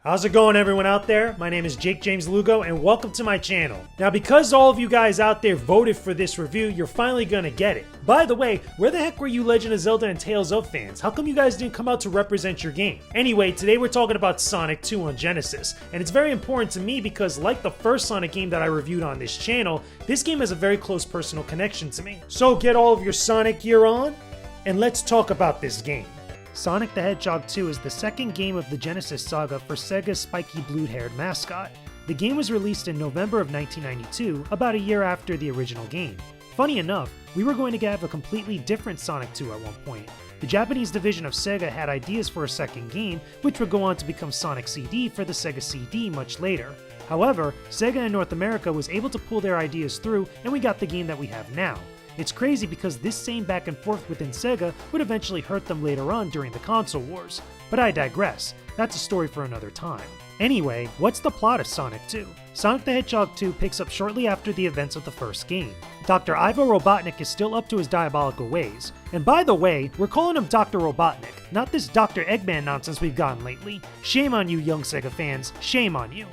How's it going, everyone out there? My name is Jakejames Lugo and welcome to my channel. Now, because all of you guys out there voted for this review, you're finally gonna get it. By the way, where the heck were you Legend of Zelda and Tales of fans? How come you guys didn't come out to represent your game? Anyway, today we're talking about Sonic 2 on Genesis, and it's very important to me because like the first Sonic game that I reviewed on this channel, this game has a very close personal connection to me. So get all of your Sonic gear on, and let's talk about this game. Sonic the Hedgehog 2 is the second game of the Genesis saga for SEGA's spiky blue-haired mascot. The game was released in November of 1992, about a year after the original game. Funny enough, we were going to have a completely different Sonic 2 at one point. The Japanese division of SEGA had ideas for a second game, which would go on to become Sonic CD for the Sega CD much later. However, SEGA in North America was able to pull their ideas through, and we got the game that we have now. It's crazy because this same back and forth within SEGA would eventually hurt them later on during the console wars. But I digress, that's a story for another time. Anyway, what's the plot of Sonic 2? Sonic the Hedgehog 2 picks up shortly after the events of the first game. Dr. Ivo Robotnik is still up to his diabolical ways. And by the way, we're calling him Dr. Robotnik, not this Dr. Eggman nonsense we've gotten lately. Shame on you, young SEGA fans, shame on you.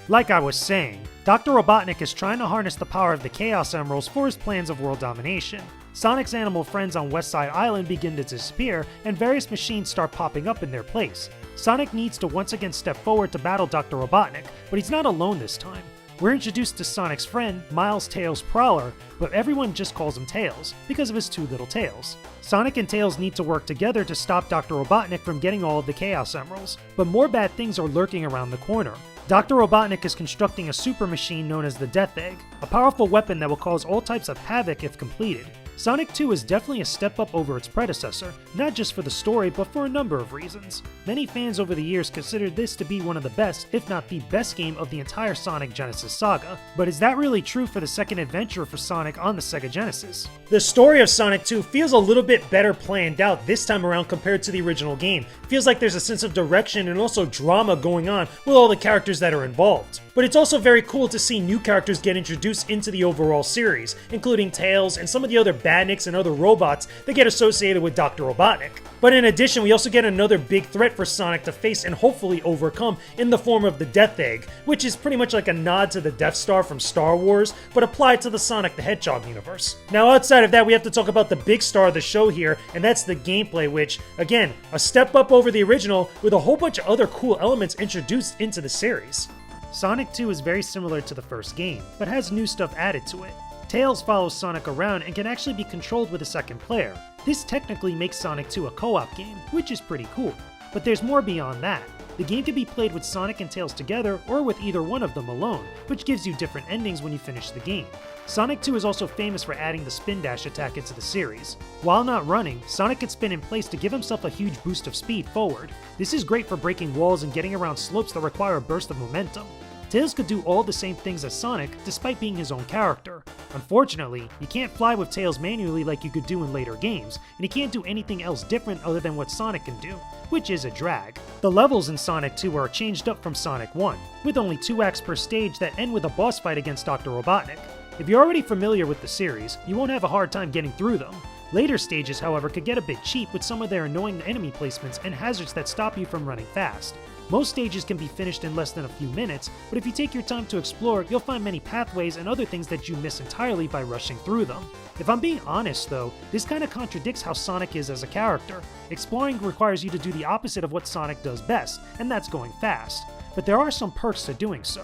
Like I was saying, Dr. Robotnik is trying to harness the power of the Chaos Emeralds for his plans of world domination. Sonic's animal friends on West Side Island begin to disappear, and various machines start popping up in their place. Sonic needs to once again step forward to battle Dr. Robotnik, but he's not alone this time. We're introduced to Sonic's friend, Miles Tails Prowler, but everyone just calls him Tails, because of his two little tails. Sonic and Tails need to work together to stop Dr. Robotnik from getting all of the Chaos Emeralds, but more bad things are lurking around the corner. Dr. Robotnik is constructing a super machine known as the Death Egg, a powerful weapon that will cause all types of havoc if completed. Sonic 2 is definitely a step up over its predecessor, not just for the story, but for a number of reasons. Many fans over the years considered this to be one of the best, if not the best game of the entire Sonic Genesis saga. But is that really true for the second adventure for Sonic on the SEGA Genesis? The story of Sonic 2 feels a little bit better planned out this time around compared to the original game. It feels like there's a sense of direction and also drama going on with all the characters that are involved. But it's also very cool to see new characters get introduced into the overall series, including Tails and some of the other badniks and other robots that get associated with Dr. Robotnik. But in addition, we also get another big threat for Sonic to face and hopefully overcome in the form of the Death Egg, which is pretty much like a nod to the Death Star from Star Wars, but applied to the Sonic the Hedgehog universe. Now outside of that, we have to talk about the big star of the show here, and that's the gameplay, which, again, a step up over the original with a whole bunch of other cool elements introduced into the series. Sonic 2 is very similar to the first game, but has new stuff added to it. Tails follows Sonic around and can actually be controlled with a second player. This technically makes Sonic 2 a co-op game, which is pretty cool. But there's more beyond that. The game can be played with Sonic and Tails together or with either one of them alone, which gives you different endings when you finish the game. Sonic 2 is also famous for adding the spin dash attack into the series. While not running, Sonic can spin in place to give himself a huge boost of speed forward. This is great for breaking walls and getting around slopes that require a burst of momentum. Tails could do all the same things as Sonic, despite being his own character. Unfortunately, you can't fly with Tails manually like you could do in later games, and he can't do anything else different other than what Sonic can do, which is a drag. The levels in Sonic 2 are changed up from Sonic 1, with only 2 acts per stage that end with a boss fight against Dr. Robotnik. If you're already familiar with the series, you won't have a hard time getting through them. Later stages, however, could get a bit cheap with some of their annoying enemy placements and hazards that stop you from running fast. Most stages can be finished in less than a few minutes, but if you take your time to explore, you'll find many pathways and other things that you miss entirely by rushing through them. If I'm being honest though, this kinda contradicts how Sonic is as a character. Exploring requires you to do the opposite of what Sonic does best, and that's going fast. But there are some perks to doing so.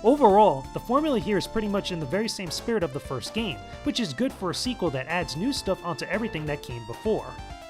Overall, the formula here is pretty much in the very same spirit of the first game, which is good for a sequel that adds new stuff onto everything that came before.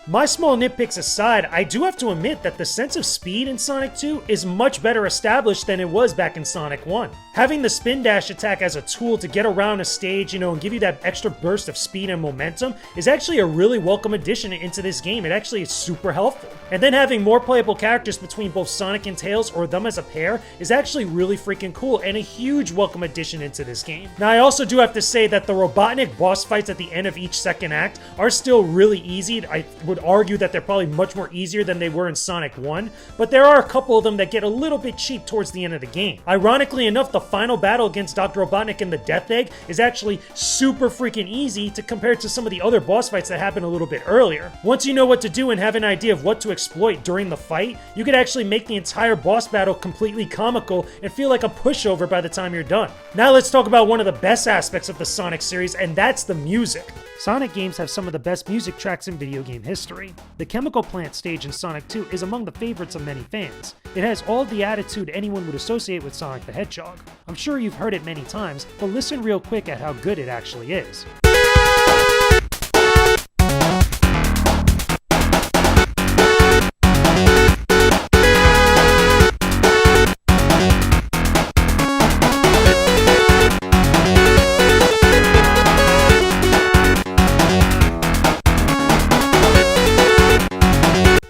My small nitpicks aside, I do have to admit that the sense of speed in Sonic 2 is much better established than it was back in Sonic 1. Having the spin dash attack as a tool to get around a stage, and give you that extra burst of speed and momentum is actually a really welcome addition into this game. It actually is super helpful. And then having more playable characters between both Sonic and Tails or them as a pair is actually really freaking cool and a huge welcome addition into this game. Now I also do have to say that the Robotnik boss fights at the end of each second act are still really easy. would argue that they're probably much more easier than they were in Sonic 1, but there are a couple of them that get a little bit cheap towards the end of the game. Ironically enough, the final battle against Dr. Robotnik and the Death Egg is actually super freaking easy to compare to some of the other boss fights that happen a little bit earlier. Once you know what to do and have an idea of what to exploit during the fight, you could actually make the entire boss battle completely comical and feel like a pushover by the time you're done. Now let's talk about one of the best aspects of the Sonic series, and that's the music. Sonic games have some of the best music tracks in video game history. The Chemical Plant stage in Sonic 2 is among the favorites of many fans. It has all the attitude anyone would associate with Sonic the Hedgehog. I'm sure you've heard it many times, but listen real quick at how good it actually is.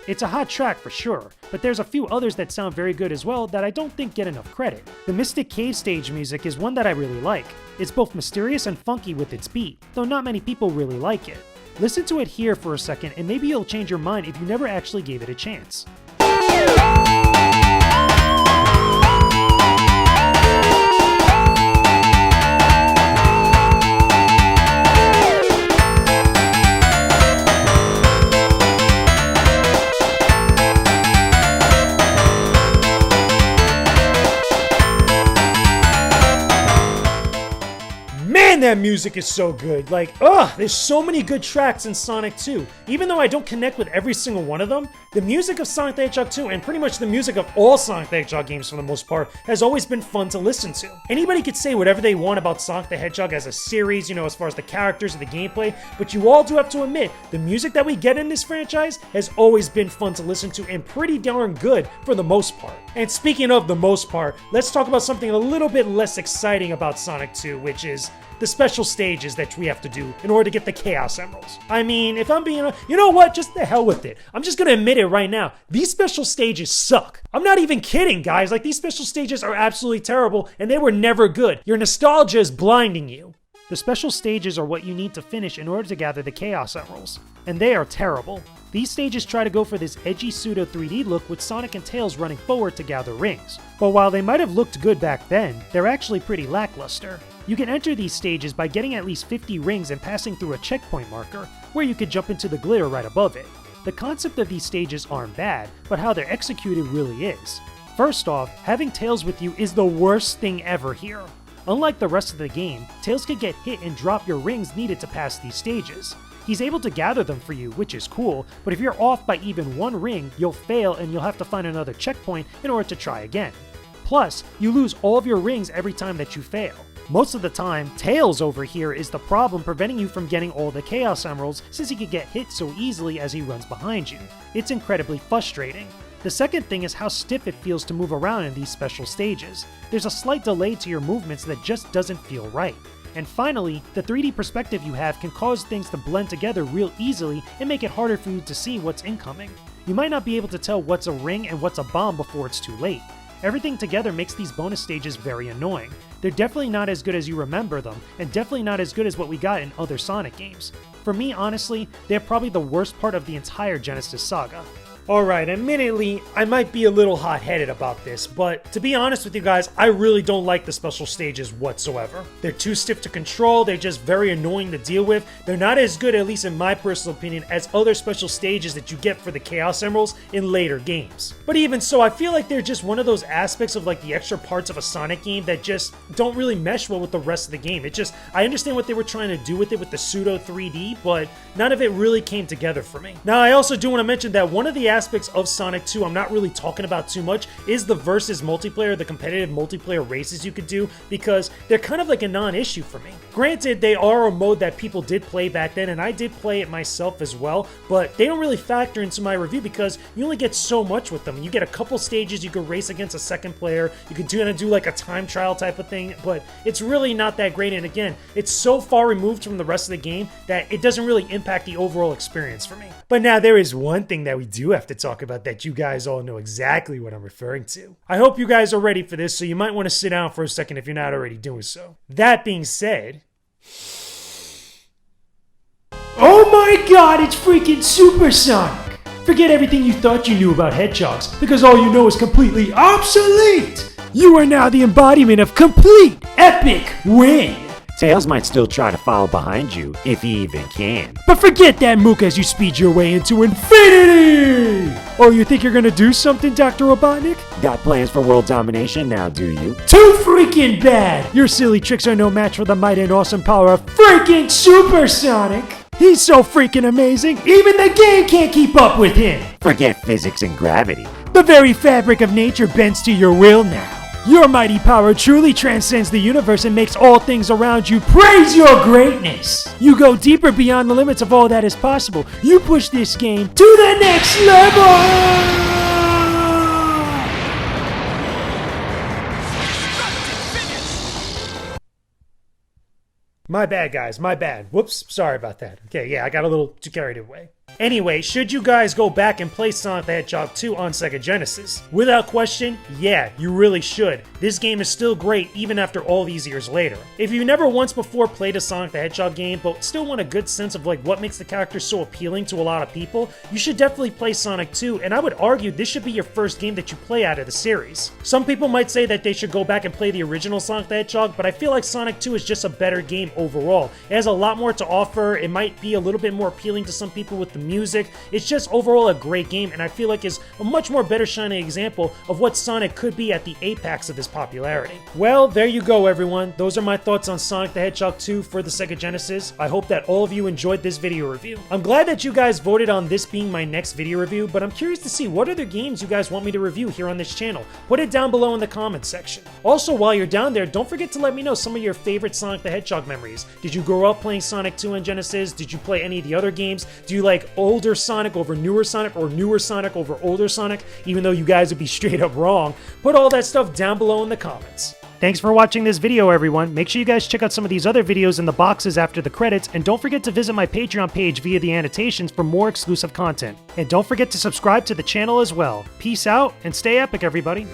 It's a hot track for sure, but there's a few others that sound very good as well that I don't think get enough credit. The Mystic Cave stage music is one that I really like. It's both mysterious and funky with its beat, though not many people really like it. Listen to it here for a second and maybe you'll change your mind if you never actually gave it a chance. Man, that music is so good. Like, there's so many good tracks in Sonic 2. Even though I don't connect with every single one of them, the music of Sonic the Hedgehog 2, and pretty much the music of all Sonic the Hedgehog games for the most part, has always been fun to listen to. Anybody could say whatever they want about Sonic the Hedgehog as a series, as far as the characters and the gameplay, but you all do have to admit, the music that we get in this franchise has always been fun to listen to and pretty darn good for the most part. And speaking of the most part, let's talk about something a little bit less exciting about Sonic 2, which is the special stages that we have to do in order to get the Chaos Emeralds. I mean, if I'm being, you know what, just the hell with it. I'm just gonna admit it right now. These special stages suck. I'm not even kidding, guys. Like, these special stages are absolutely terrible, and they were never good. Your nostalgia is blinding you. The special stages are what you need to finish in order to gather the Chaos Emeralds, and they are terrible. These stages try to go for this edgy pseudo 3D look with Sonic and Tails running forward to gather rings. But while they might have looked good back then, they're actually pretty lackluster. You can enter these stages by getting at least 50 rings and passing through a checkpoint marker, where you could jump into the glitter right above it. The concept of these stages aren't bad, but how they're executed really is. First off, having Tails with you is the worst thing ever here. Unlike the rest of the game, Tails can get hit and drop your rings needed to pass these stages. He's able to gather them for you, which is cool, but if you're off by even one ring, you'll fail and you'll have to find another checkpoint in order to try again. Plus, you lose all of your rings every time that you fail. Most of the time, Tails over here is the problem preventing you from getting all the Chaos Emeralds since he can get hit so easily as he runs behind you. It's incredibly frustrating. The second thing is how stiff it feels to move around in these special stages. There's a slight delay to your movements that just doesn't feel right. And finally, the 3D perspective you have can cause things to blend together real easily and make it harder for you to see what's incoming. You might not be able to tell what's a ring and what's a bomb before it's too late. Everything together makes these bonus stages very annoying. They're definitely not as good as you remember them, and definitely not as good as what we got in other Sonic games. For me, honestly, they're probably the worst part of the entire Genesis saga. Alright, admittedly, I might be a little hot-headed about this, but to be honest with you guys, I really don't like the special stages whatsoever. They're too stiff to control, they're just very annoying to deal with. They're not as good, at least in my personal opinion, as other special stages that you get for the Chaos Emeralds in later games. But even so, I feel like they're just one of those aspects of like the extra parts of a Sonic game that just don't really mesh well with the rest of the game. I understand what they were trying to do with it with the pseudo 3D, but none of it really came together for me. Now, I also do want to mention that one of the aspects of Sonic 2 I'm not really talking about too much is the versus multiplayer, the competitive multiplayer races you could do, because they're kind of like a non-issue for me. Granted, they are a mode that people did play back then, and I did play it myself as well, but they don't really factor into my review because you only get so much with them. You get a couple stages, you could race against a second player, you could do like a time trial type of thing, but it's really not that great, and again, it's so far removed from the rest of the game that it doesn't really impact the overall experience for me. But now there is one thing that we do have to talk about that you guys all know exactly what I'm referring to. I hope you guys are ready for this, so you might want to sit down for a second if you're not already doing so. That being said, Oh my god, it's freaking supersonic! Forget everything you thought you knew about hedgehogs, because all you know is completely obsolete! You are now the embodiment of complete, epic win! Tails might still try to follow behind you, if he even can. But forget that mook as you speed your way into infinity! Oh, you think you're gonna do something, Dr. Robotnik? Got plans for world domination now, do you? Too freaking bad! Your silly tricks are no match for the might and awesome power of freaking Supersonic! He's so freaking amazing, even the game can't keep up with him! Forget physics and gravity. The very fabric of nature bends to your will now. Your mighty power truly transcends the universe and makes all things around you praise your greatness. You go deeper beyond the limits of all that is possible. You push this game to the next level! My bad, guys. My bad. Whoops. Sorry about that. Okay, yeah, I got a little too carried away. Anyway, should you guys go back and play Sonic the Hedgehog 2 on SEGA Genesis? Without question, yeah, you really should. This game is still great even after all these years later. If you've never once before played a Sonic the Hedgehog game but still want a good sense of what makes the character so appealing to a lot of people, you should definitely play Sonic 2, and I would argue this should be your first game that you play out of the series. Some people might say that they should go back and play the original Sonic the Hedgehog, but I feel like Sonic 2 is just a better game overall. It has a lot more to offer, it might be a little bit more appealing to some people with the music. It's just overall a great game, and I feel like is a much more better shining example of what Sonic could be at the apex of his popularity. Well, there you go, everyone. Those are my thoughts on Sonic the Hedgehog 2 for the SEGA Genesis. I hope that all of you enjoyed this video review. I'm glad that you guys voted on this being my next video review, but I'm curious to see what other games you guys want me to review here on this channel. Put it down below in the comments section. Also, while you're down there, don't forget to let me know some of your favorite Sonic the Hedgehog memories. Did you grow up playing Sonic 2 on Genesis? Did you play any of the other games? Do you like older Sonic over newer Sonic, or newer Sonic over older Sonic, even though you guys would be straight up wrong? Put all that stuff down below in the comments. Thanks for watching this video, everyone. Make sure you guys check out some of these other videos in the boxes after the credits, and don't forget to visit my Patreon page via the annotations for more exclusive content. And don't forget to subscribe to the channel as well. Peace out, and stay epic, everybody.